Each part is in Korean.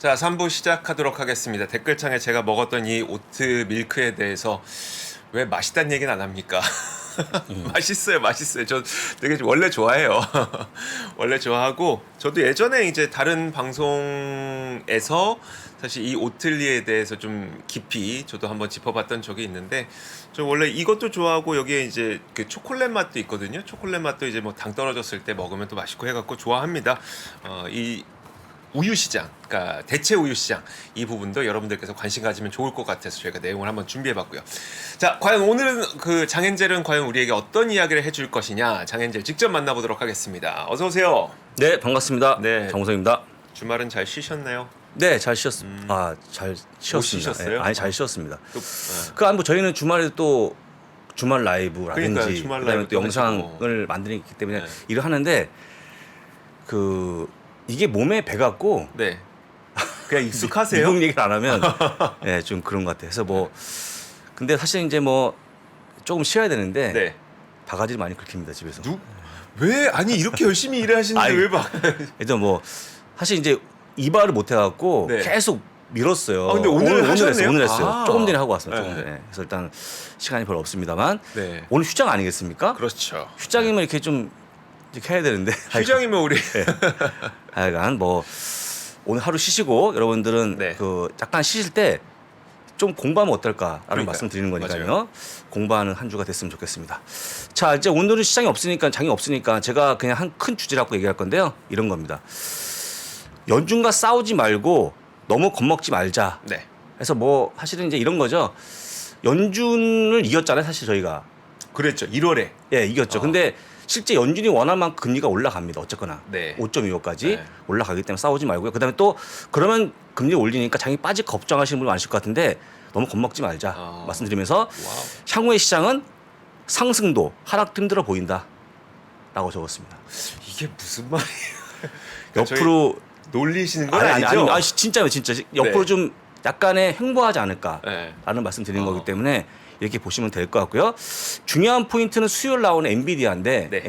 자, 3부 시작하도록 하겠습니다. 댓글창에 제가 먹었던 이 오트 밀크에 대해서 왜 맛있다는 얘기는 안 합니까? 맛있어요, 맛있어요. 저 되게 원래 좋아해요. 원래 좋아하고 저도 예전에 이제 다른 방송에서 사실 이 오틀리에 대해서 좀 깊이 저도 한번 짚어봤던 적이 있는데 저 원래 이것도 좋아하고 여기에 이제 그 초콜릿 맛도 있거든요. 초콜릿 맛도 이제 뭐 당 떨어졌을 때 먹으면 또 맛있고 해갖고 좋아합니다. 이 우유 시장, 그러니까 대체 우유 시장 이 부분도 여러분들께서 관심 가지면 좋을 것 같아서 저희가 내용을 한번 준비해봤고요. 자, 과연 오늘은 그 장엔젤은 과연 우리에게 어떤 이야기를 해줄 것이냐, 장엔젤 직접 만나보도록 하겠습니다. 어서 오세요. 네, 반갑습니다. 네. 정우성입니다. 주말은 잘 쉬셨나요? 네, 잘 쉬었습니다. 잘 쉬었습니다. 못 쉬셨어요? 네, 아니, 잘 쉬었습니다. 또, 뭐 저희는 주말에 또 주말 라이브라든지 그러니까요, 주말 그다음에 라이브 또 영상을 만드는 게 있기 때문에 네. 일을 하는데 이게 몸에 배갖고 네. 그냥 익숙하세요? 미국 얘기를 안 하면 네, 좀 그런 것 같아요. 그래서 뭐 근데 사실 이제 뭐 조금 쉬어야 되는데 네. 바가지를 많이 긁힙니다 집에서. 왜 아니 이렇게 열심히 일을 하시는데 아니, 왜 봐? 그래서 뭐 사실 이제 이발을 못 해갖고 네. 계속 미뤘어요. 아, 근데 오늘 하셨네요? 했어요. 오늘 했어요. 아. 조금 전에 하고 왔어요. 조금 네. 전에. 그래서 일단 시간이 별로 없습니다만 네. 오늘 휴장 아니겠습니까? 그렇죠. 휴장이면 이렇게 좀 이렇게 해야 되는데. 휴장이면 우리 하여간 뭐 오늘 하루 쉬시고 여러분들은 네. 약간 쉬실 때 좀 공부하면 어떨까라는 그러니까요. 말씀 드리는 거니까요. 맞아요. 공부하는 한 주가 됐으면 좋겠습니다. 자, 이제 오늘은 시장이 없으니까 장이 없으니까 제가 그냥 한 큰 주제라고 얘기할 건데요. 이런 겁니다. 연준과 싸우지 말고 너무 겁먹지 말자. 네. 그래서 뭐 사실은 이제 이런 거죠. 연준을 이겼잖아요, 사실 저희가. 그랬죠. 1월에. 예, 이겼죠. 근데 실제 연준이 원할 만큼 금리가 올라갑니다. 어쨌거나. 네. 5.25까지 네. 올라가기 때문에 싸우지 말고요. 그다음에 또 그러면 금리 올리니까 장이 빠질 걱정하시는 분 많으실 것 같은데 너무 겁먹지 말자 말씀드리면서 와우. 향후의 시장은 상승도 하락도 힘들어 보인다. 라고 적었습니다. 이게 무슨 말이에요? 옆으로 놀리시는 건 아니죠? 아니, 진짜요, 진짜. 옆으로 네. 좀 약간의 횡보하지 않을까라는 네. 말씀 드리는 거기 때문에 이렇게 보시면 될 것 같고요. 중요한 포인트는 수요일 나오는 엔비디아인데, 네.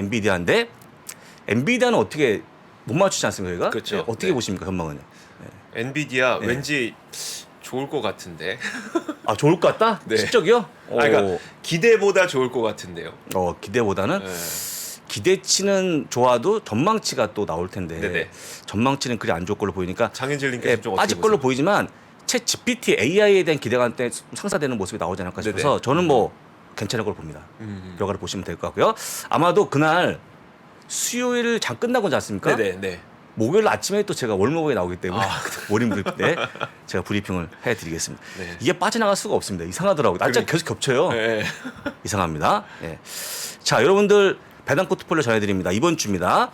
엔비디아는 어떻게 못 맞추지 않습니까, 저희가? 그렇죠. 네, 어떻게 네. 보십니까, 전망은요? 엔비디아 네. 왠지 좋을 것 같은데. 아, 좋을 것 같다? 네. 실적이요? 아, 그러니까 기대보다 좋을 것 같은데요. 기대보다는 네. 기대치는 좋아도 전망치가 또 나올 텐데 네네. 전망치는 그리 안 좋을 걸로 보이니까 장현진님께서 좀 어떻게 빠질 걸로 보세요? 보이지만 챗 GPT AI에 대한 기대가 때 상사되는 모습이 나오지 않을까 싶어서 네네. 저는 뭐 괜찮은 걸 봅니다. 결과를 보시면 될 것 같고요. 아마도 그날 수요일 장 끝나고 오지 않습니까? 네네. 네. 목요일 아침에 또 제가 월모고에 나오기 때문에 모임들 때 제가 브리핑을 해드리겠습니다. 네. 이게 빠져나갈 수가 없습니다. 이상하더라고요. 날짜가 계속 겹쳐요. 네. 이상합니다. 예. 자, 여러분들 배당 포트폴리오 전해드립니다. 이번 주입니다.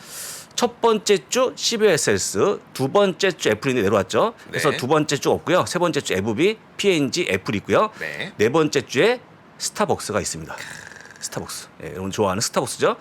첫 번째 주 CBSS, 두 번째 주 애플인데 내려왔죠. 그래서 네. 두 번째 주 없고요. 세 번째 주 FB, P&G, 애플 있고요. 네. 네 번째 주에 스타벅스가 있습니다. 스타벅스. 예, 여러분 좋아하는 스타벅스죠.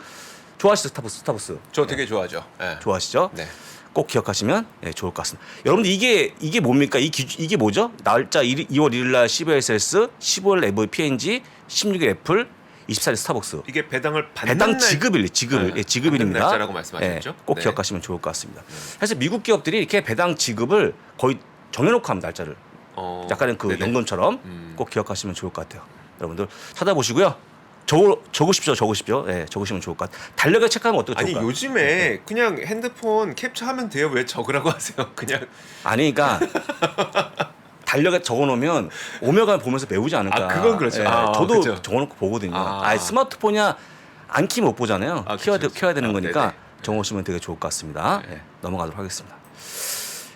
좋아하시죠, 스타벅스? 저 되게 좋아하죠. 네. 좋아하시죠? 네. 꼭 기억하시면 좋을 것 같습니다. 여러분들 이게 뭡니까? 이게 뭐죠? 날짜 2월 1일 날 CBSS, 15일 FB, P&G, 16일 애플, 24일 스타벅스. 이게 배당을 받는 배당 날 지급일, 네, 지급일입니다. 받는 날짜라고 말씀하셨죠? 꼭 네. 기억하시면 좋을 것 같습니다. 그래서 미국 기업들이 이렇게 배당 지급을 거의 정해놓고 합니다, 날짜를. 약간은 네네. 연금처럼 꼭 기억하시면 좋을 것 같아요. 여러분들 찾아보시고요. 적으십시오. 네, 적으시면 좋을 것 같아요. 달력에 체크하면 어떨까? 아니 요즘에 그냥 핸드폰 캡처하면 돼요. 왜 적으라고 하세요? 그냥 아니, 그러니까 달력에 적어놓으면 오며가며 보면서 배우지 않을까. 그건 그렇죠. 저도 그쵸. 적어놓고 보거든요. 아. 스마트폰이야 안 키면 못 보잖아요. 그쵸. 켜야 되는 거니까 네네. 적어놓으시면 되게 좋을 것 같습니다. 네. 넘어가도록 하겠습니다.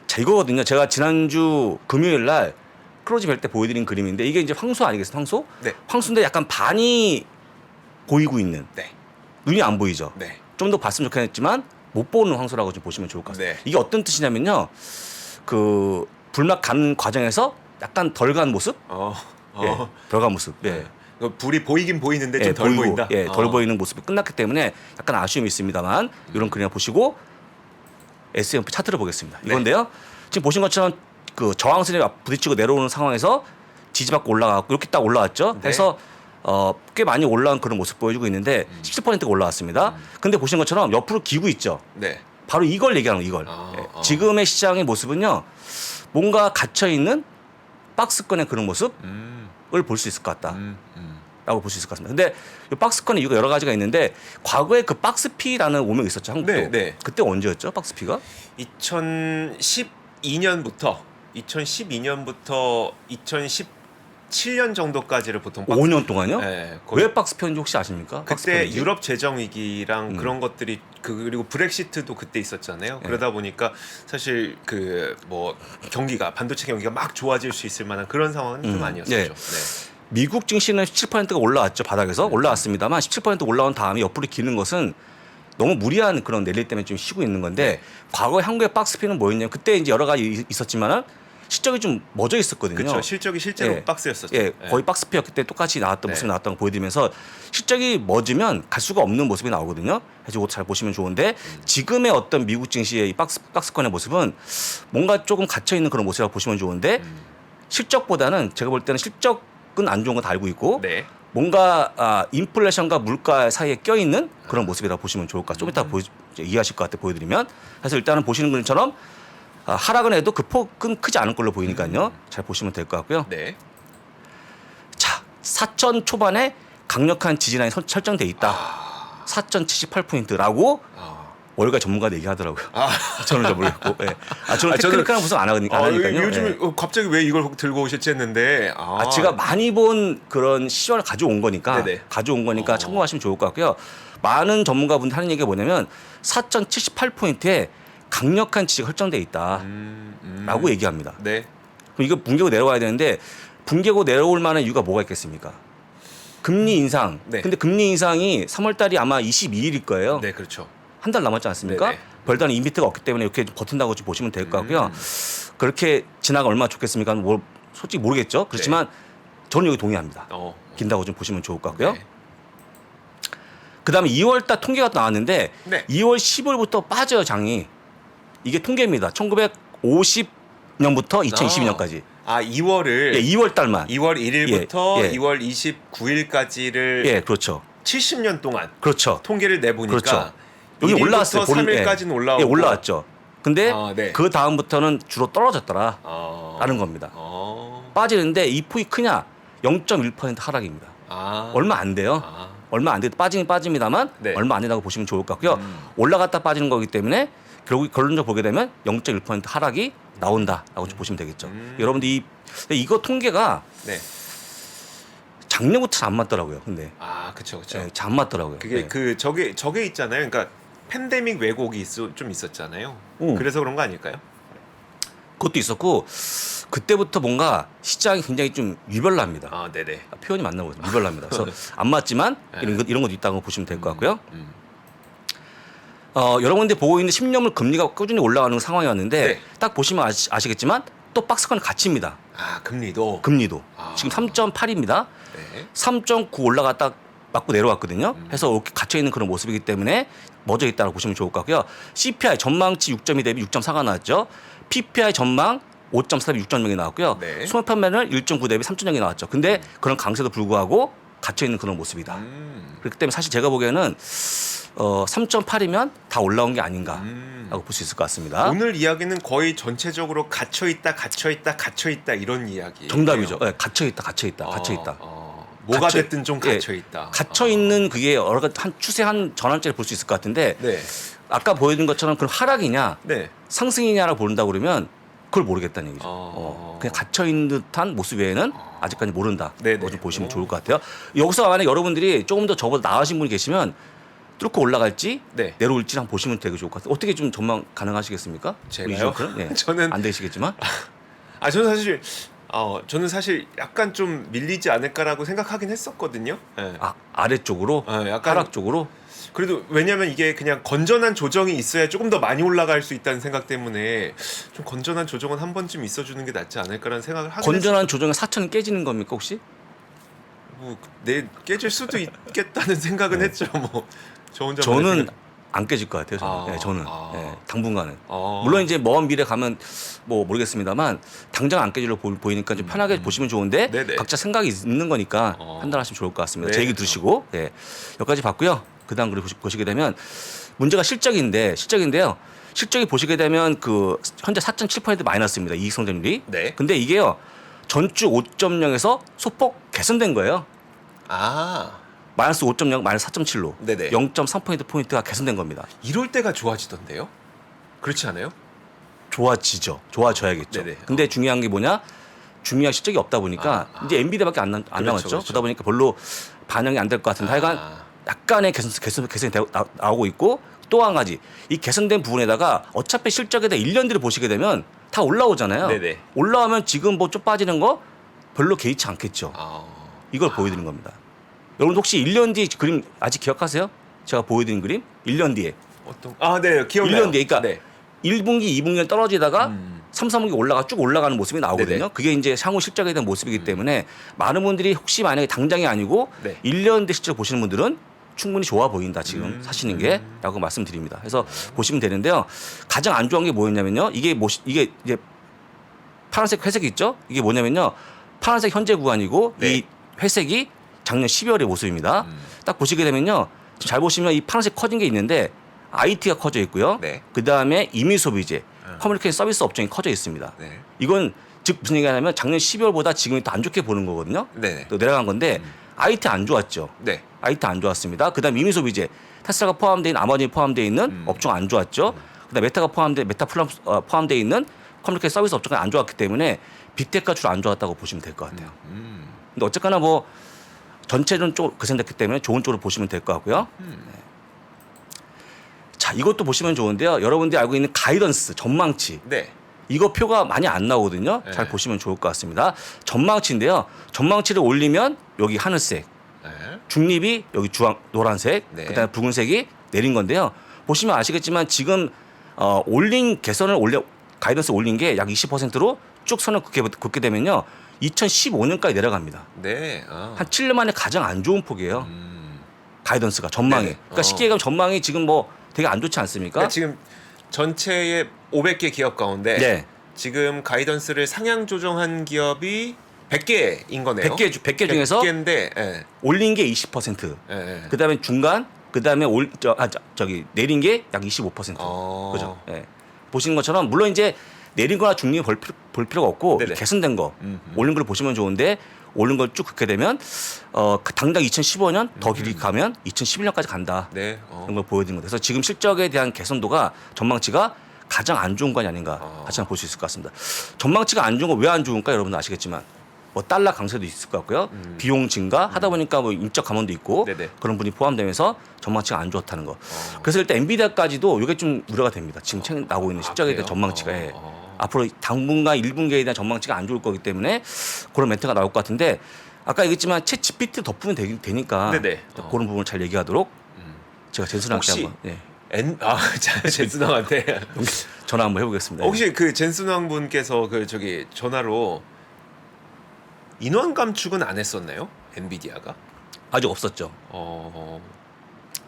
자, 이거거든요. 제가 지난주 금요일 날 크로지 뵐 때 보여드린 그림인데 이게 이제 황소 아니겠어요? 황소? 네. 황소인데 약간 반이 보이고 있는, 네. 눈이 안 보이죠. 네. 좀 더 봤으면 좋겠지만 못 보는 황소라고 좀 보시면 좋을 것 같습니다. 네. 이게 어떤 뜻이냐면요. 불막 가는 과정에서 약간 덜 간 모습? 덜 간 모습. 네. 불이 보이긴 보이는데 좀 덜 보인다. 덜 보이는 모습이 끝났기 때문에 약간 아쉬움이 있습니다만 이런 그림을 보시고 S&P 차트를 보겠습니다. 네. 이건데요. 지금 보신 것처럼 저항선에 부딪히고 내려오는 상황에서 지지받고 올라가고 이렇게 딱 올라왔죠. 네. 그래서 꽤 많이 올라온 그런 모습 보여주고 있는데 17%가 올라왔습니다. 근데 보신 것처럼 옆으로 기고 있죠. 네. 바로 이걸 얘기하는 거예요. 이걸. 예. 지금의 시장의 모습은요. 뭔가 갇혀 있는 박스권의 그런 모습을 볼 수 있을 것 같다. 라고 볼 수 있을 것 같습니다. 근데 이 박스권의 이유가 여러 가지가 있는데 과거에 그 박스피라는 오명이 있었죠. 한국도. 네, 네. 그때 언제였죠? 박스피가? 2012년부터 2017년 정도까지를 보통 5년 동안요? 네, 왜 박스피인지 혹시 아십니까? 그때 박스피인지? 유럽 재정 위기랑 그런 것들이 그리고 브렉시트도 그때 있었잖아요. 그러다 보니까 사실 그 뭐 경기가 반도체 경기가 막 좋아질 수 있을 만한 그런 상황은 좀 아니었었죠. 네. 네. 미국 증시는 17%가 올라왔죠. 바닥에서 올라왔습니다만 17% 올라온 다음에 옆으로 기는 것은 너무 무리한 그런 랠리 때문에 좀 쉬고 있는 건데 과거에 한국의 박스피는 뭐였냐면 그때 이제 여러 가지 있었지만은 실적이 좀 멎어 있었거든요. 그렇죠. 실적이 실제로 예. 박스였었죠. 예, 거의 박스피였기 때 똑같이 나왔던 네. 모습이 나왔던 거 보여드리면서 실적이 멎으면 갈 수가 없는 모습이 나오거든요. 그래서 이거 잘 보시면 좋은데 지금의 어떤 미국 증시의 이 박스권의 모습은 뭔가 조금 갇혀 있는 그런 모습이라고 보시면 좋은데 실적보다는 제가 볼 때는 실적은 안 좋은 건 다 알고 있고 네. 뭔가 인플레이션과 물가 사이에 껴 있는 그런 모습이라고 보시면 좋을 것 같아요. 좀 이따 이해하실 것 같아 보여드리면. 그래서 일단은 보시는 것처럼 하락은 해도 그 폭은 크지 않을 걸로 보이니까요. 잘 보시면 될 것 같고요. 네. 자, 4천 초반에 강력한 지지라인이 설정돼 있다. 4,078포인트라고 월가 전문가들 얘기하더라고요. 저는 잘 모르겠고. 예. 저는 테크니컬한 분석 안 하니까요. 요즘에 예. 갑자기 왜 이걸 들고 오셨지 했는데 제가 많이 본 그런 시절을 가져온 거니까 네네. 참고하시면 좋을 것 같고요. 많은 전문가분들 하는 얘기가 뭐냐면 4,078포인트에 강력한 지지가 설정돼 있다라고 얘기합니다. 네. 그럼 이거 붕괴고 내려와야 되는데 붕괴고 내려올 만한 이유가 뭐가 있겠습니까? 금리 인상. 네. 근데 금리 인상이 3월 달이 아마 22일일 거예요. 네, 그렇죠. 한 달 남았지 않습니까? 네네. 별다른 임팩트가 없기 때문에 이렇게 버틴다고 좀 보시면 될 것 같고요. 그렇게 지나가 얼마나 좋겠습니까? 뭐 솔직히 모르겠죠. 그렇지만 저는 여기 동의합니다. 긴다고 좀 보시면 좋을 것 같고요. 네. 그다음에 2월 달 통계가 또 나왔는데 네. 2월 10월부터 빠져요, 장이. 이게 통계입니다. 1900년부터 2022년까지. 2월을 2월 달만. 2월 1일부터 예. 2월 29일까지를 예, 그렇죠. 70년 동안 그렇죠. 통계를 내보니까 그렇죠. 여기 올라왔어요. 3일까지는 올라오고 예, 올라왔죠. 근데 네. 그 다음부터는 주로 떨어졌더라. 라는 겁니다. 빠지는데 이 폭이 크냐? 0.1% 하락입니다. 얼마 안 돼요. 얼마 안 돼도 빠지긴 빠집니다만 네. 얼마 안 된다고 보시면 좋을 것 같고요. 올라갔다 빠지는 거기 때문에 결국 결론적으로 보게 되면 0.1% 하락이 나온다라고 좀 보시면 되겠죠. 여러분들 이거 통계가 네. 작년부터 잘 안 맞더라고요. 근데 그렇죠. 예, 잘 안 맞더라고요. 그게 예. 저게 있잖아요. 그러니까 팬데믹 왜곡이 좀 있었잖아요. 그래서 그런 거 아닐까요? 그것도 있었고 그때부터 뭔가 시장이 굉장히 좀 유별납니다. 네네. 표현이 맞나 보죠. 유별납니다. 그래서 안 맞지만 이런 것도 있다고 보시면 될 것 같고요. 여러분들이 보고 있는 10년물 금리가 꾸준히 올라가는 상황이었는데 네. 딱 보시면 아시겠지만 또 박스권이 갇힙니다. 금리도. 지금 3.8입니다. 네. 3.9 올라갔다 맞고 내려왔거든요. 해서 이렇게 갇혀 있는 그런 모습이기 때문에 멎어 있다고 보시면 좋을 것 같고요. CPI 전망치 6.2 대비 6.4가 나왔죠. PPI 전망 5.4 대비 6.0이 나왔고요. 네. 소매 판매는 1.9 대비 3.0이 나왔죠. 근데 그런 강세도 불구하고 갇혀 있는 그런 모습이다. 그렇기 때문에 사실 제가 보기에는 3.8이면 다 올라온 게 아닌가라고 볼 수 있을 것 같습니다. 오늘 이야기는 거의 전체적으로 gat혀 있다 이런 이야기. 정답이죠. 네, 갇혀 있다. 뭐가 갇혀- 됐든 좀 예, 갇혀 있다. 갇혀 있는 그게 여러 가지 한 추세 한 전환점을 볼 수 있을 것 같은데 네. 아까 보여준 것처럼 그럼 하락이냐 네. 상승이냐를 본다 그러면 그걸 모르겠다는 얘기죠. 그냥 갇혀 있는 듯한 모습 외에는 아직까지 모른다. 네네. 뭐 좀 보시면 좋을 것 같아요. 여기서 만약 여러분들이 조금 더 저보다 나으신 분이 계시면 뚫고 올라갈지 네. 내려올지 한번 보시면 되게 좋을 것 같아요. 어떻게 좀 전망 가능하시겠습니까? 제가요? 예. 저는 안 되시겠지만 저는 사실 약간 좀 밀리지 않을까라고 생각하긴 했었거든요. 네. 아래쪽으로 약간 하락 쪽으로 그래도 왜냐면 이게 그냥 건전한 조정이 있어야 조금 더 많이 올라갈 수 있다는 생각 때문에 좀 건전한 조정은 한 번쯤 있어주는 게 낫지 않을까라는 생각을 하긴 건전한 조정에 4천이 깨지는 겁니까 혹시? 깨질 수도 있겠다는 생각은 했죠. 뭐 저 혼자 저는 안 깨질 것 같아요. 저는, 저는 당분간은. 물론 이제 먼 미래 가면 뭐 모르겠습니다만 당장 안 깨질로 보이니까 좀 편하게 보시면 좋은데 네네. 각자 생각이 있는 거니까 판단하시면 좋을 것 같습니다. 네. 제 얘기 들으시고 여기까지 봤고요. 그다음 그리고 보시게 되면 문제가 실적인데요. 실적이 보시게 되면 그 현재 4.7% 마이너스입니다. 이익 성장률이. 네. 근데 이게요. 전주 5.0에서 소폭 개선된 거예요. 아, 마이너스 5.0, 마이너스 4.7로 네네. 0.3%포인트가 개선된 겁니다. 이럴 때가 좋아지던데요? 그렇지 않아요? 좋아져야겠죠. 네네. 근데 중요한 게 뭐냐? 중요한 실적이 없다 보니까 이제 엔비디아밖에 안 남았죠. 그렇죠. 그러다 보니까 별로 반영이 안 될 것 같은데 하여간 약간의 개선이 나오고 있고 또 한 가지 이 개선된 부분에다가 어차피 실적에 대해 1년 뒤를 보시게 되면 다 올라오잖아요. 네네. 올라오면 지금 뭐 좀 빠지는 거 별로 개의치 않겠죠. 아, 이걸 보여드리는 겁니다. 여러분 혹시 1년 뒤 그림 아직 기억하세요? 제가 보여드린 그림? 1년 뒤에. 어떤? 아, 네, 기억나요. 1년 뒤에 그러니까 네. 1분기, 2분기는 떨어지다가 3, 4분기 쭉 올라가는 모습이 나오거든요. 네네. 그게 이제 향후 실적에 대한 모습이기 때문에 많은 분들이 혹시 만약에 당장이 아니고 네. 1년 뒤 실적 보시는 분들은 충분히 좋아 보인다 지금 사시는 게 라고 말씀드립니다. 그래서 보시면 되는데요. 가장 안 좋은 게 뭐였냐면요. 이게 이제 파란색 회색이 있죠. 이게 뭐냐면요. 파란색 현재 구간이고 네. 이 회색이 작년 12월의 모습입니다. 딱 보시게 되면요. 잘 보시면 이 파란색 커진 게 있는데 IT가 커져 있고요. 네. 그다음에 임의소비재, 커뮤니케이션 서비스 업종이 커져 있습니다. 네. 이건 즉 무슨 얘기냐면 작년 12월보다 지금이 더 안 좋게 보는 거거든요. 네. 또 내려간 건데 IT 안 좋았죠. 네. IT 안 좋았습니다. 그다음 임의소비재, 테슬라가 포함되어 있는 아마존이 포함되어 있는 업종 안 좋았죠. 그다음 메타가 포함되어 있는 커뮤니케이션 서비스 업종이 안 좋았기 때문에 빅테크가 주로 안 좋았다고 보시면 될 것 같아요. 근데 어쨌거나 뭐 전체는 좀 개선됐기 때문에 좋은 쪽으로 보시면 될 것 같고요. 네. 자, 이것도 보시면 좋은데요. 여러분들이 알고 있는 가이던스, 전망치. 네. 이거 표가 많이 안 나오거든요. 네. 잘 보시면 좋을 것 같습니다. 전망치인데요. 전망치를 올리면 여기 하늘색, 네. 중립이 여기 노란색, 네. 그다음에 붉은색이 내린 건데요. 보시면 아시겠지만 지금 올린 개선을 가이던스 올린 게 약 20%로 쭉 선을 긋게 되면요. 2015년까지 내려갑니다. 네. 아. 한 7년 만에 가장 안 좋은 폭이에요. 가이던스가 전망이. 네네. 그러니까 쉽게 얘기하면 전망이 지금 뭐 되게 안 좋지 않습니까? 그러니까 지금 전체의 500개 기업 가운데 네. 지금 가이던스를 상향 조정한 기업이 100개인 거네요. 100개 중에서 100개인데 예. 올린 게 20%. 예, 예. 그다음에 중간, 그다음에 저기 내린 게 약 25%. 그죠? 예. 보시는 것처럼 물론 이제 내린 거나 중립 볼 필요가 없고 네네. 개선된 거 올린 걸 보시면 좋은데 올린 걸 쭉 긋게 되면 당장 2015년 더 길게 가면 2011년까지 간다. 네. 이런 걸 보여드린 거예요. 그래서 지금 실적에 대한 개선도가 전망치가 가장 안 좋은 건 아닌가 다시 한번 볼 수 있을 것 같습니다. 전망치가 안 좋은 거 왜 안 좋은가 여러분들 아시겠지만 뭐 달러 강세도 있을 것 같고요. 비용 증가 하다 보니까 뭐 인적 감원도 있고 네네. 그런 분이 포함되면서 전망치가 안 좋다는 거. 그래서 일단 엔비디아까지도 이게 좀 우려가 됩니다. 지금 나오고 있는 실적에 대한 그래요? 전망치가 앞으로 당분간 1분기에 대한 전망치가 안 좋을 거기 때문에 그런 멘트가 나올 것 같은데 아까 얘기했지만 챗 GPT 덮으면 되니까 네네. 그런 부분을 잘 얘기하도록 제가 젠슨한테 혹시 한번 젠슨왕한테 전화 한번 해보겠습니다. 혹시 그 젠슨왕 분께서 그 저기 전화로 인원 감축은 안 했었나요? 엔비디아가? 아직 없었죠.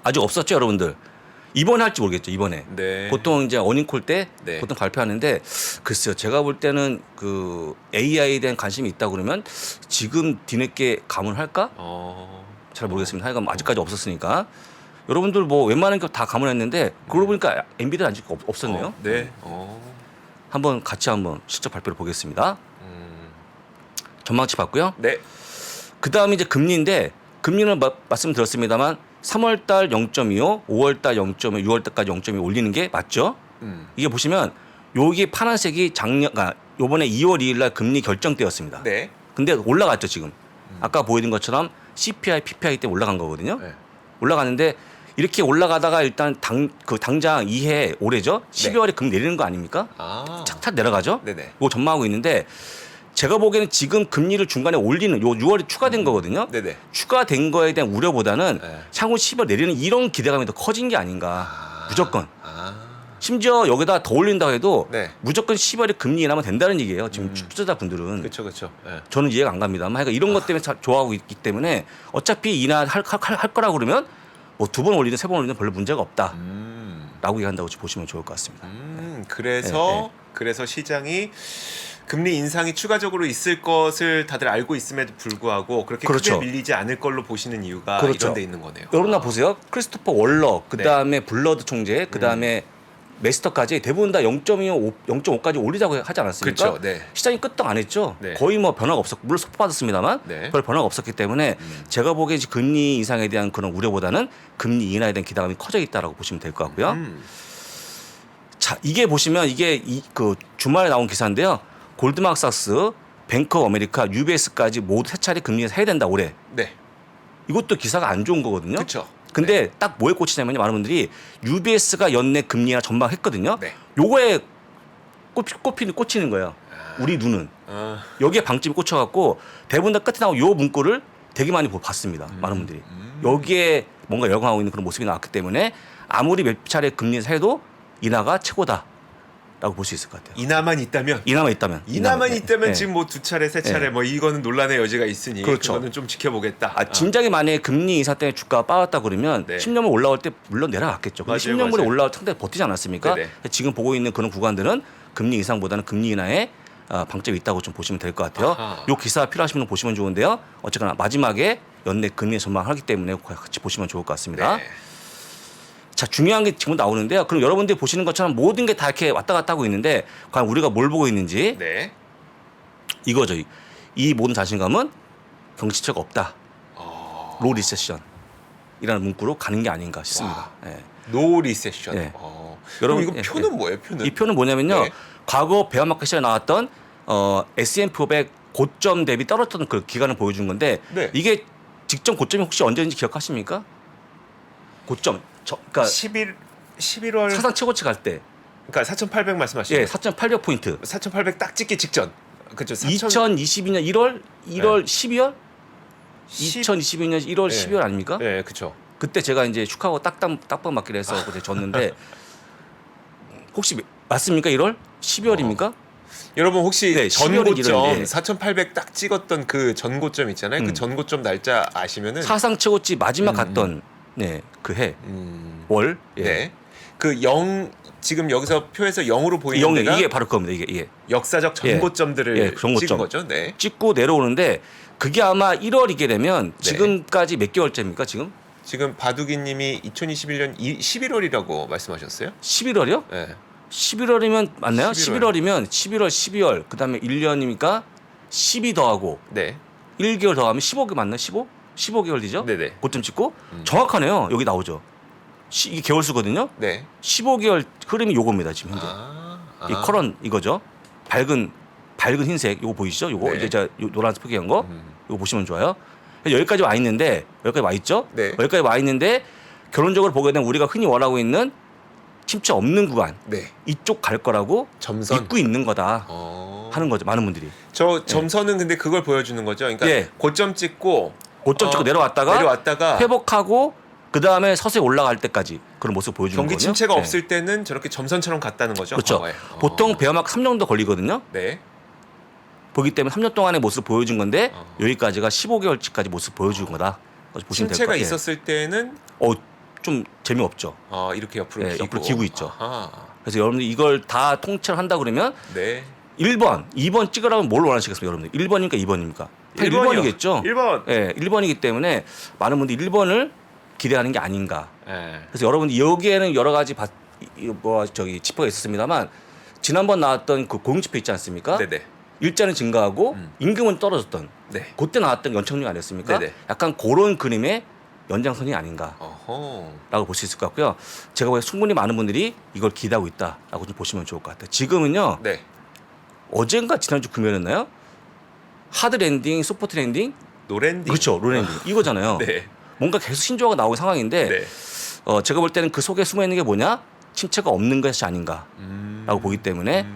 아직 없었죠, 여러분들. 이번에 할지 모르겠죠. 이번에 네. 보통 이제 어닝콜 때 네. 보통 발표하는데 글쎄요. 제가 볼 때는 그 AI에 대한 관심이 있다 그러면 지금 뒤늦게 감원할까? 잘 모르겠습니다. 하여간 아직까지 없었으니까 여러분들 뭐 웬만한 게 다 감원했는데 그러고 보니까 엔비디아 아직 없었네요. 네. 한번 같이 한번 실적 발표를 보겠습니다. 전망치 봤고요. 네. 그 다음에 이제 금리인데 금리는 말씀드렸습니다만 3월달 0.25, 5월달 0.5, 6월달까지 0.2 올리는 게 맞죠? 이게 보시면 여기 파란색이 요번에 2월 2일 날 금리 결정 때였습니다. 네. 근데 올라갔죠 지금. 아까 보여드린 것처럼 CPI, PPI 때 올라간 거거든요. 네. 올라갔는데 이렇게 올라가다가 일단 당장 올해죠? 12월에 금리 내리는 거 아닙니까? 착착 내려가죠? 네네. 이거 전망하고 있는데 제가 보기에는 지금 금리를 중간에 올리는 요 6월에 추가된 거거든요. 네네. 추가된 거에 대한 우려보다는 네. 향후 10월 내리는 이런 기대감이 더 커진 게 아닌가. 무조건. 심지어 여기다 더 올린다고 해도 네. 무조건 10월에 금리 인하면 된다는 얘기예요. 지금 투자자분들은. 그렇죠. 네. 저는 이해가 안 갑니다만 하여간 이런 것 때문에 좋아하고 있기 때문에 어차피 인하할 거라고 그러면 뭐 2번 올리든 3번 올리든 별로 문제가 없다. 라고 얘기한다고 보시면 좋을 것 같습니다. 그래서 시장이 금리 인상이 추가적으로 있을 것을 다들 알고 있음에도 불구하고 그렇게 그렇죠. 크게 밀리지 않을 걸로 보시는 이유가 그렇죠. 이런 데 있는 거네요. 여러분 나 보세요. 크리스토퍼 월러, 그 네. 다음에 블러드 총재, 그 다음에 메스터까지 대부분 다 0.25, 0.5까지 올리자고 하지 않았습니까? 그렇죠. 네. 시장이 끄떡 안 했죠. 네. 거의 뭐 변화가 없었고 물론 속보받았습니다만 네. 별 변화가 없었기 때문에 제가 보기엔 이제 금리 인상에 대한 그런 우려보다는 금리 인하에 대한 기대감이 커져 있다라고 보시면 될 것 같고요. 자, 이게 보시면 이게 그 주말에 나온 기사인데요. 골드만삭스, 뱅크 오브 아메리카, UBS까지 모두 세 차례 금리 인상 해야 된다 올해. 네. 이것도 기사가 안 좋은 거거든요. 그렇죠. 근데 딱 뭐에 꽂히냐면요. 많은 분들이 UBS가 연내 금리 인하 전망했거든요. 네. 요거에 꽂히는 거예요. 우리 눈은. 여기에 방점이 꽂혀갖고 대부분 다 끝에 나온 요 문구를 되게 많이 봤습니다. 많은 분들이. 여기에 뭔가 열광하고 있는 그런 모습이 나왔기 때문에 아무리 몇 차례 금리 인사 해도 인하가 최고다라고 볼 수 있을 것 같아요. 인하만 있다면 인하만 있다면. 인하만 네. 있다면 네. 지금 뭐 두 차례 세 차례 네. 뭐 이거는 논란의 여지가 있으니 그렇죠. 그거는 좀 지켜보겠다. 진작에 만약에 금리 인사 때문에 주가가 빠졌다 그러면 네. 10년물 올라올 때 물론 내려갔겠죠. 근데 맞아요, 10년물에 맞아요. 올라올 때 상당히 버티지 않았습니까? 네네. 지금 보고 있는 그런 구간들은 금리 인상보다는 금리 인하에 방점이 있다고 좀 보시면 될 것 같아요. 아하. 요 기사 필요하시면 분 보시면 좋은데요. 어쨌거나 마지막에 연내 금리 전망하기 때문에 같이 보시면 좋을 것 같습니다. 네. 자, 중요한 게 지금 나오는데요. 그럼 여러분들이 보시는 것처럼 모든 게 다 이렇게 왔다 갔다 하고 있는데 과연 우리가 뭘 보고 있는지 네. 이거죠. 이 모든 자신감은 경시체가 없다. 어... 로 리세션이라는 문구로 가는 게 아닌가 싶습니다. 예. 노 리세션. 네. 여러분 여러분, 이거 표는 뭐예요? 표는? 이 표는 뭐냐면요. 네. 과거 베어마켓 시장에 나왔던 S&P 500 고점 대비 떨어졌던 그 기간을 보여준 건데 네. 이게 직전 고점이 혹시 언제인지 기억하십니까? 고점. 그러니까 11월 사상 최고치 갈 때. 그러니까 4,800 말씀하시죠. 예, 4,800포인트. 4,800 딱 찍기 직전. 그렇죠. 2022년 1월, 12월? 10... 2022년 1월, 네. 12월 아닙니까? 네, 그렇죠. 그때 제가 이제 슈카고 딱밤 맞기로 해서 그때 졌는데 혹시 맞습니까? 1월? 12월입니까? 여러분 혹시 네, 12월 이 전고점 일인데. 4,800 딱 찍었던 그 전고점 있잖아요. 그 전고점 날짜 아시면은 사상 최고치 마지막 갔던 네, 그 해. 월. 예. 네. 그 0 지금 여기서 표에서 0으로 보이는 영이 데가 이게 바로 그겁니다. 이게 역사적 전고점들을 예, 전고점. 찍은 거죠. 네. 찍고 내려오는데 그게 아마 1월이게 되면 네. 지금까지 몇 개월째입니까? 지금? 지금 바둑이 님이 2021년 11월이라고 말씀하셨어요? 11월이요? 네. 11월이면 맞나요? 11월. 11월이면 11월, 12월. 그다음에 1년이니까 12 더하고 네. 1개월 더하면 15개 맞나요? 15? 15개월 되죠? 네네. 고점 찍고 정확하네요. 여기 나오죠. 이게 개월수거든요. 네. 15개월 흐름이 요겁니다. 지금 현재. 이 커런 이거죠. 밝은 흰색 요거 보이시죠? 요거 네. 이제 제가 노란색 표기한 거 요거 보시면 좋아요. 여기까지 와 있는데 여기까지 와 있죠? 네. 여기까지 와 있는데 결론적으로 보게 되면 우리가 흔히 원하고 있는 침체 없는 구간 네. 이쪽 갈 거라고 점선. 믿고 있는 거다 하는 거죠. 많은 분들이 저 점선은 근데 그걸 보여주는 거죠. 그러니까 예. 고점 찍고 고점 찍고 내려왔다가 회복하고 그 다음에 서서히 올라갈 때까지 그런 모습 보여주는 경기 거거든요. 침체가 네. 없을 때는 저렇게 점선처럼 갔다는 거죠. 그렇죠. 과거에. 보통 베어마크 3년 정도 걸리거든요. 네. 보기 때문에 3년 동안의 모습 보여준 건데 여기까지가 15개월치까지 모습 보여준 거다. 보시면 될 침체가 거예요. 있었을 때는 좀 재미없죠. 이렇게 옆으로 네, 기고. 옆으로 기고 있죠. 아하. 그래서 여러분들 이걸 다 통째로 한다 그러면 네. 1번, 2번 찍으라면 뭘 원하시겠습니까, 여러분들? 1번입니까, 2번입니까? 1번이겠죠. 1번. 예, 1번이기 때문에 많은 분들이 1번을 기대하는 게 아닌가. 네. 그래서 여러분들 여기에는 여러 가지 지표가 있었습니다만 지난번 나왔던 그 고용지표 있지 않습니까? 네네. 일자는 증가하고 임금은 떨어졌던 네. 그때 나왔던 연착륙 아니었습니까? 네네. 약간 그런 그림의 연장선이 아닌가라고 어허. 볼 수 있을 것 같고요. 제가 보기에 충분히 많은 분들이 이걸 기대하고 있다라고 좀 보시면 좋을 것 같아요. 지금은요. 네. 어젠가 지난주 금요일이었나요? 하드 랜딩, 소프트 랜딩, 노랜딩. 그렇죠, 로 랜딩 이거잖아요. 네. 뭔가 계속 신조어가 나오는 상황인데 네. 제가 볼 때는 그 속에 숨어 있는 게 뭐냐? 침체가 없는 것이 아닌가라고 보기 때문에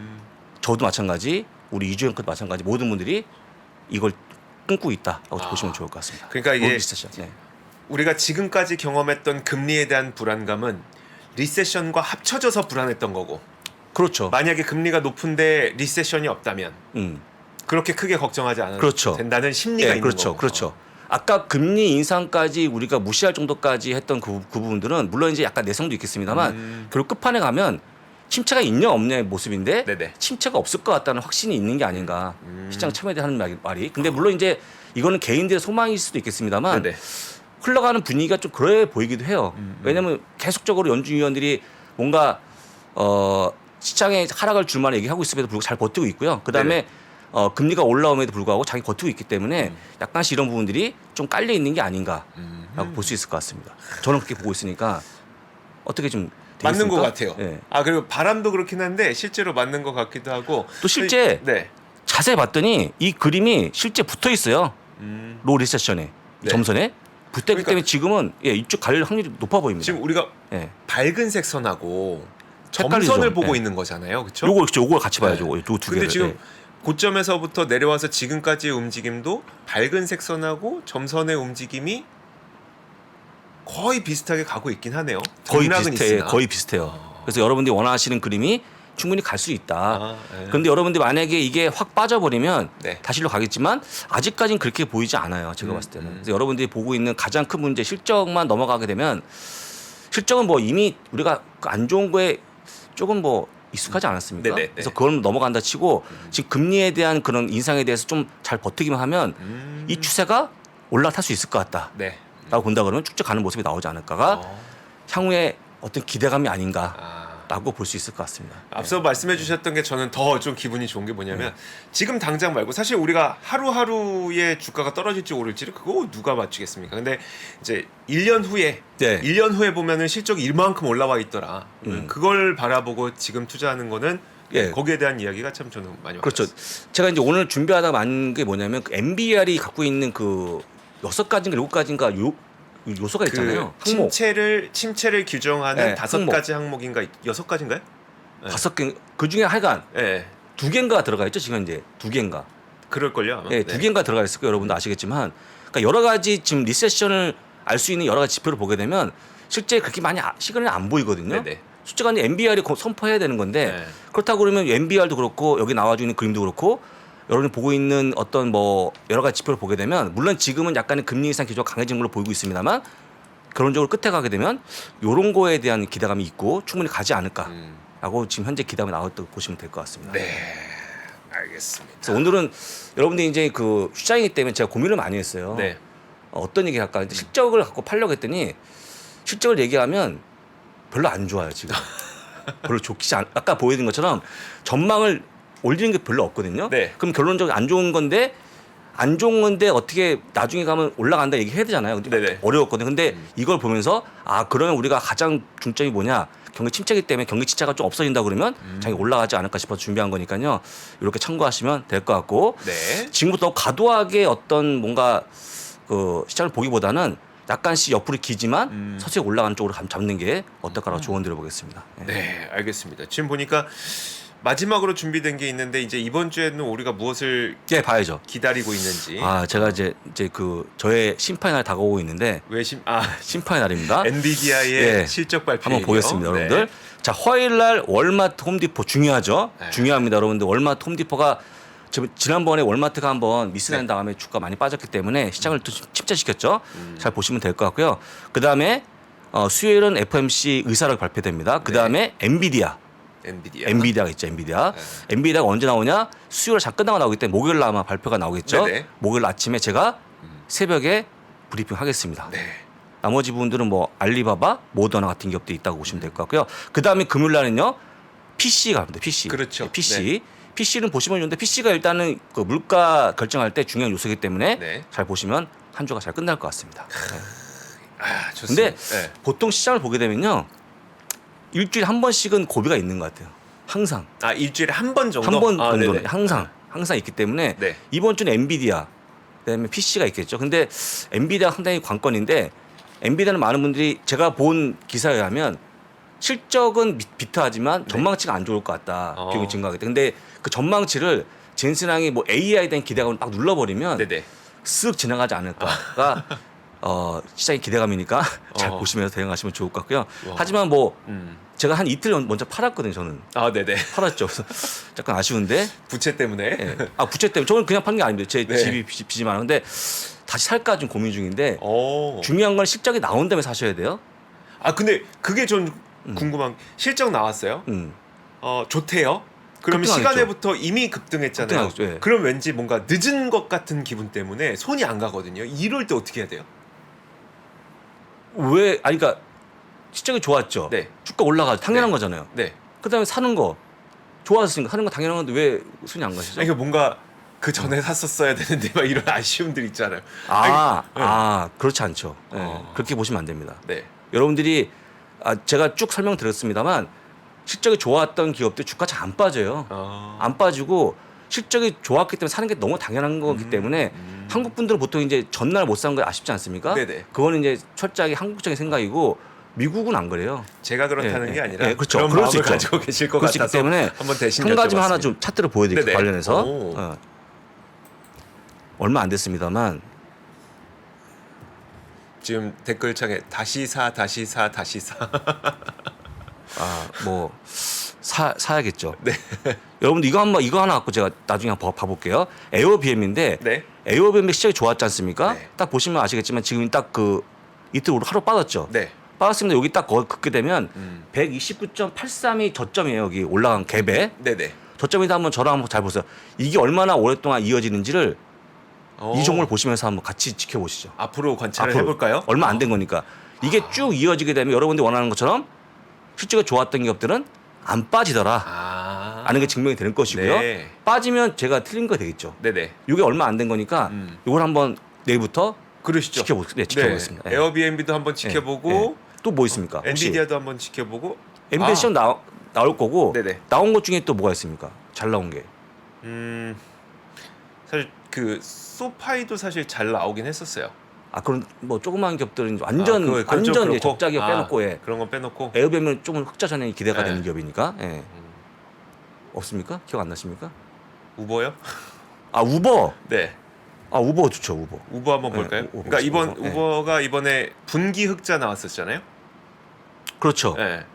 저도 마찬가지, 우리 이주영 컷도 마찬가지 모든 분들이 이걸 꿈꾸고 있다라고 보시면 좋을 것 같습니다. 그러니까 이게 리세션. 네. 우리가 지금까지 경험했던 금리에 대한 불안감은 리세션과 합쳐져서 불안했던 거고. 그렇죠. 만약에 금리가 높은데 리세션이 없다면 그렇게 크게 걱정하지 않아도 그렇죠. 된다는 심리가 있는 그렇죠. 거고. 그렇죠. 아까 금리 인상까지 우리가 무시할 정도까지 했던 그 부분들은 물론 이제 약간 내성도 있겠습니다만 결국 끝판에 가면 침체가 있냐 없냐의 모습인데 네네. 침체가 없을 것 같다는 확신이 있는 게 아닌가 시장 참여에 대한 말이. 근데 물론 이제 이거는 개인들의 소망일 수도 있겠습니다만 네네. 흘러가는 분위기가 좀 그래 보이기도 해요. 왜냐하면 계속적으로 연준 위원들이 뭔가 시장에 하락을 줄 만한 얘기하고 있음에도 불구하고 잘 버티고 있고요. 그다음에 금리가 올라옴에도 불구하고 자기 버티고 있기 때문에 약간씩 이런 부분들이 좀 깔려 있는 게 아닌가라고 볼 수 있을 것 같습니다. 저는 그렇게 보고 있으니까 어떻게 좀 맞는 되겠습니까? 것 같아요. 네. 아 그리고 바람도 그렇긴 한데 실제로 맞는 것 같기도 하고 또 실제 네. 자세히 봤더니 이 그림이 실제 붙어 있어요. 로 리세션에 네. 점선에 붙어 있기 그러니까 때문에 지금은 이쪽 갈 확률이 높아 보입니다. 지금 우리가 예. 밝은색 선하고 헷갈리죠. 점선을 보고 네. 있는 거잖아요, 그렇죠? 요걸 같이 봐야죠. 네. 요 두 근데 개를. 지금 예. 고점에서부터 내려와서 지금까지의 움직임도 밝은색 선하고 점선의 움직임이 거의 비슷하게 가고 있긴 하네요. 거의 등락은 비슷해요. 있으나. 거의 비슷해요. 그래서 여러분들이 원하시는 그림이 충분히 갈 수 있다. 네. 그런데 여러분들이 만약에 이게 확 빠져버리면 네. 다시로 가겠지만 아직까지는 그렇게 보이지 않아요. 제가 봤을 때는. 그래서 여러분들이 보고 있는 가장 큰 문제 실적만 넘어가게 되면 실적은 뭐 이미 우리가 안 좋은 거에 조금 뭐 익숙하지 않았습니까? 네네. 그래서 그걸 넘어간다 치고 지금 금리에 대한 그런 인상에 대해서 좀 잘 버티기만 하면 이 추세가 올라탈 수 있을 것 같다. 네. 라고 본다 그러면 쭉쭉 가는 모습이 나오지 않을까가 향후에 어떤 기대감이 아닌가 아. 라고 볼 수 있을 것 같습니다. 앞서 말씀해 주셨던 게 저는 더 좀 기분이 좋은 게 뭐냐면 지금 당장 말고 사실 우리가 하루하루의 주가가 떨어질지 오를지를 그거 누가 맞추겠습니까? 근데 이제 1년 후에 네. 1년 후에 보면은 실적이 이만큼 올라와 있더라. 그걸 바라보고 지금 투자하는 거는 예. 거기에 대한 이야기가 참 저는 많이 그렇죠. 와닿았어요. 제가 이제 오늘 준비하다 만 게 뭐냐면 그 MBR이 갖고 있는 그 6가지인가 7가지인가 요소가 있잖아요. 그 항목. 침체를 규정하는 네, 5가지 항목인가 6가지인가요? 5개. 그 중에 하여간 예. 2개인가 들어가 있죠. 지금 이제 2개인가. 그럴 걸요, 아마. 예, 2개인가 들어가 있을 거예요. 여러분도 아시겠지만. 그러니까 여러 가지 지금 리세션을 알 수 있는 여러 가지 지표를 보게 되면 실제 그렇게 많이 시간이 안 보이거든요. 네네. 숫자가 이제 MBR이 선포해야 되는 건데 네. 그렇다고 그러면 MBR도 그렇고 여기 나와주고 있는 그림도 그렇고 여러분이 보고 있는 어떤 뭐 여러 가지 지표를 보게 되면 물론 지금은 약간의 금리 인상 기조가 강해진 걸로 보이고 있습니다만 결론적으로 끝에 가게 되면 이런 거에 대한 기대감이 있고 충분히 가지 않을까라고 지금 현재 기대감이 나왔다고 보시면 될 것 같습니다. 네. 알겠습니다. 그래서 오늘은 여러분들이 이제 그 시장이기 때문에 제가 고민을 많이 했어요. 네. 어떤 얘기 할까? 실적을 갖고 팔려고 했더니 실적을 얘기하면 별로 안 좋아요 지금. 별로 좋지 않. 아까 보여드린 것처럼 전망을 올리는 게 별로 없거든요. 네. 그럼 결론적으로 안 좋은 건데 어떻게 나중에 가면 올라간다 얘기해야 되잖아요. 근데 네네. 어려웠거든요. 근데 이걸 보면서 그러면 우리가 가장 중점이 뭐냐? 경기 침체이기 때문에 경기 침체가 좀 없어진다 그러면 자기 올라가지 않을까 싶어서 준비한 거니까요. 이렇게 참고하시면 될 것 같고 네. 지금부터 과도하게 어떤 뭔가 그 시장을 보기보다는 약간씩 옆으로 기지만 서서히 올라가는 쪽으로 잡는 게 어떨까라고 조언 드려보겠습니다. 네, 알겠습니다. 지금 보니까 마지막으로 준비된 게 있는데 이제 이번 주에는 우리가 무엇을 예, 봐야죠. 기다리고 있는지. 제가 이제 그 저의 심판의 날 다가오고 있는데 심판의 날입니다. 엔비디아의 예. 실적 발표 한번 보겠습니다, 여러분들. 자, 화요일 날 월마트 홈디포 중요하죠. 네. 중요합니다, 여러분들. 월마트 홈디포가 지난번에 월마트가 한번 미스난 다음에 주가 많이 빠졌기 때문에 시장을 또 침체시켰죠. 잘 보시면 될 것 같고요. 그 다음에 수요일은 FMC 의사락 발표됩니다. 그 다음에 엔비디아가 있죠. 엔비디아가 언제 나오냐? 수요일 잘 끝나고 나오기 때문에 목요일 날 아마 발표가 나오겠죠. 네네. 목요일 아침에 제가 새벽에 브리핑 하겠습니다. 네. 나머지 부분들은 뭐 알리바바, 모더나 같은 기업들이 있다고 보시면 될 것 같고요. 그 다음에 금요일 날은요. PC가 합니다. PC. 그렇죠. 네, PC. 네. PC는 보시면 좋은데 PC가 일단은 그 물가 결정할 때 중요한 요소이기 때문에 네. 잘 보시면 한 주가 잘 끝날 것 같습니다. 좋습니다. 근데 네. 보통 시장을 보게 되면요. 일주일에 한 번씩은 고비가 있는 것 같아요. 항상. 일주일에 한 번 정도. 한 번 정도는 네네. 항상 있기 때문에 네. 이번 주는 엔비디아 그다음에 PC가 있겠죠. 근데 엔비디아 상당히 관건인데 엔비디아는 많은 분들이 제가 본 기사에 의하면 실적은 비트하지만 전망치가 안 좋을 것 같다. 비용이 증가하겠다. 근데 그 전망치를 젠슨항이 뭐 AI에 대한 기대감을 막 눌러버리면 네네. 쓱 지나가지 않을까가 시장의 기대감이니까 잘 보시면서 대응하시면 좋을 것 같고요. 하지만 뭐 제가 한 이틀 먼저 팔았거든요. 저는 네네. 팔았죠. 그래서 약간 아쉬운데 부채 때문에. 예. 부채 때문에 저는 그냥 파는 게 아닙니다. 제 네. 집이 빚이 많은데 다시 살까 좀 고민 중인데 오. 중요한 건 실적이 나온 다음에 사셔야 돼요. 근데 그게 좀 궁금한 게 실적 나왔어요. 좋대요. 그러면 급등하겠죠. 시간에부터 이미 급등했잖아요. 급등하겠죠, 예. 그럼 왠지 뭔가 늦은 것 같은 기분 때문에 손이 안 가거든요. 이럴 때 어떻게 해야 돼요? 왜 아니 그러니까 실적이 좋았죠. 네. 주가 올라가죠. 당연한 네. 거잖아요. 네. 그다음에 사는 거 좋았으니까 사는 거 당연한 건데 왜 손이 안 가시죠? 아니, 이게 뭔가 그 전에 샀었어야 되는데 막 이런 아쉬움들 있잖아요. 그렇지 않죠. 네. 어. 그렇게 보시면 안 됩니다. 네. 여러분들이 제가 쭉 설명드렸습니다만 실적이 좋았던 기업들 주가 잘 안 빠져요. 안 빠지고 실적이 좋았기 때문에 사는 게 너무 당연한 거기 때문에 한국 분들은 보통 이제 전날 못 산 거 아쉽지 않습니까? 네네. 그거는 이제 철저하게 한국적인 생각이고 미국은 안 그래요. 제가 그렇다는 예, 게 예, 아니라 예, 그렇죠. 그런 그럴 수 마음을 있죠. 가지고 계실 것 그럴 수 있기 같아서 때문에 한번 대신 한 가지만 하나 여쭤봤습니다. 좀 차트를 보여드릴게요. 네네. 관련해서 오. 얼마 안 됐습니다만 지금 댓글창에 다시 사. 뭐 사야겠죠. 네. 여러분들 이거 하나 갖고 제가 나중에 한번 봐볼게요. 에어비앤비인데 네. 에어비앤비 시작이 좋았지 않습니까? 네. 딱 보시면 아시겠지만 지금 딱 그 이틀 하루 빠졌죠. 네. 빠졌습니다. 여기 딱 긋게 되면 음. 129.83이 저점이에요. 여기 올라간 갭에 네네. 저점이다 한번 저랑 한번 잘 보세요. 이게 얼마나 오랫동안 이어지는지를 이 종목을 보시면서 한번 같이 지켜보시죠. 앞으로 관찰을 앞으로 해볼까요? 얼마 안 된 거니까 이게 쭉 이어지게 되면 여러분들이 원하는 것처럼 실적이 좋았던 기업들은 안 빠지더라. 아는 게 증명이 되는 것이고요. 네. 빠지면 제가 틀린 거 되겠죠. 네네. 이게 얼마 안 된 거니까 이걸 한번 내일부터 그러시죠. 지켜보겠습니다. 네. 에어비앤비도 한번 지켜보고 또 뭐 있습니까? 혹시 엔비디아도 한번 지켜보고. 엔비디아 시험 나올 거고 네네. 나온 것 중에 또 뭐가 있습니까? 잘 나온 게. 사실 그 소파이도 사실 잘 나오긴 했었어요. 그런 뭐 조그마한 기업들은 완전 그건 좀 완전 그렇고. 이제 적자 기업 빼놓고 그런 건 빼놓고. 에어비앤비는 조금 흑자 전에 기대가 네. 되는 기업이니까. 없습니까? 기억 안 나십니까? 우버요? 우버. 네. 우버 좋죠, 우버. 우버 한번 네, 볼까요? 우버 그러니까 좋죠, 우버. 우버가 이번에 분기 흑자 나왔었잖아요. 그렇죠. 네.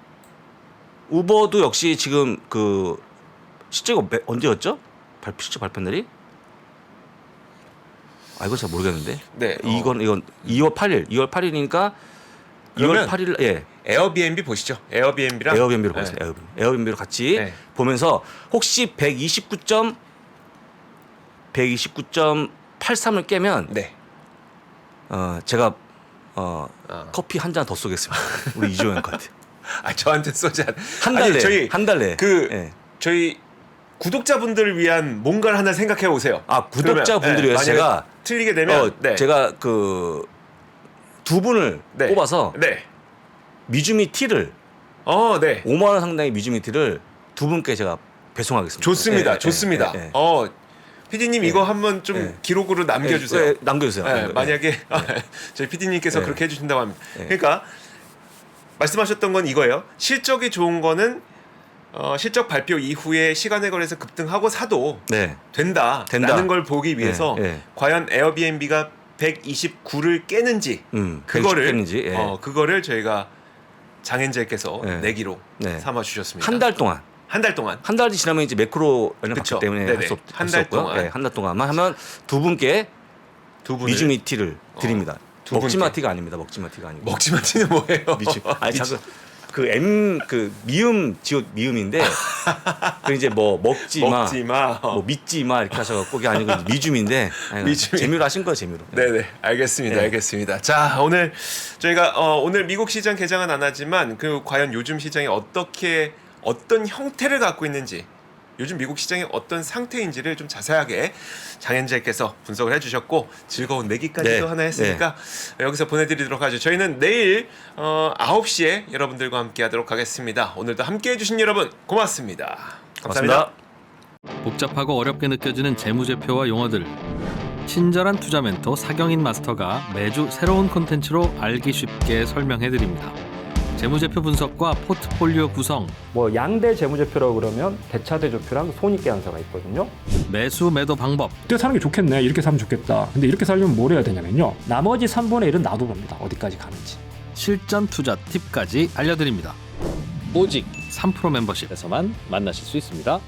우버도 역시 지금 그 실제가 언제였죠? 실제 발표 날이? 이거 잘 모르겠는데. 네. 이건 2월 8일이니까 2월 그러면 8일 에어비앤비 보시죠. 에어비앤비랑 에어비앤비로 보겠습니다. 에어비앤비로 같이 네. 보면서 혹시 129.83을 깨면 네. 제가 커피 한 잔 더 쏘겠습니다. 우리 이조영 한테. 저한테 쏘지 않. 한 달 내에. 한 달 내에. 저희 구독자분들을 위한 뭔가를 하나 생각해 오세요. 구독자분들을 위해서 만약에 제가 틀리게 되면 제가 그 두 분을 뽑아서 미주미 티를 5만 원 상당의 미주미 티를 두 분께 제가 배송하겠습니다. 좋습니다. 좋습니다. PD님 이거 한번 좀 기록으로 남겨주세요. 남겨주세요. 만약에 저희 PD님께서 그렇게 해주신다고 합니다. 그러니까 말씀하셨던 건 이거예요. 실적이 좋은 거는 실적 발표 이후에 시간에 걸려서 급등하고 사도 된다라는 걸 보기 위해서 과연 에어비앤비가 129를 깨는지 그거를 저희가 장현재께서 내기로 삼아 주셨습니다. 한 달 동안. 한 달이 지나면 이제 매크로 연락받기 때문에 할 수 없고요. 한 달 동안만 하면 두 분께 미주미 티를 드립니다. 먹지마 티가 아닙니다. 먹지마 티가 아니고. 먹지마 티는 뭐예요? 자꾸 미음 지읒 미음인데 그 이제 뭐 먹지마 뭐 믿지마 이렇게 하셔갖고 그게 아니고 미줌인데 재미로 하신 거예요. 재미로. 네네 알겠습니다. 알겠습니다. 자 오늘 저희가 오늘 미국 시장 개장은 안 하지만 과연 요즘 시장이 어떤 형태를 갖고 있는지 요즘 미국 시장이 어떤 상태인지를 좀 자세하게 장현재께서 분석을 해주셨고 즐거운 내기까지도 하나 했으니까 여기서 보내드리도록 하죠. 저희는 내일 9시에 여러분들과 함께 하도록 하겠습니다. 오늘도 함께 해주신 여러분 고맙습니다. 감사합니다. 복잡하고 어렵게 느껴지는 재무제표와 용어들 친절한 투자 멘토 사경인 마스터가 매주 새로운 콘텐츠로 알기 쉽게 설명해드립니다. 재무제표 분석과 포트폴리오 구성, 양대 재무제표라고 그러면 대차대조표랑 손익계산서가 있거든요. 매수 매도 방법, 이때 사는 게 좋겠네, 이렇게 사면 좋겠다. 근데 이렇게 살려면 뭘 해야 되냐면요, 나머지 3분의 1은 놔둬봅니다. 어디까지 가는지. 실전 투자 팁까지 알려드립니다. 오직 3프로 멤버십에서만 만나실 수 있습니다.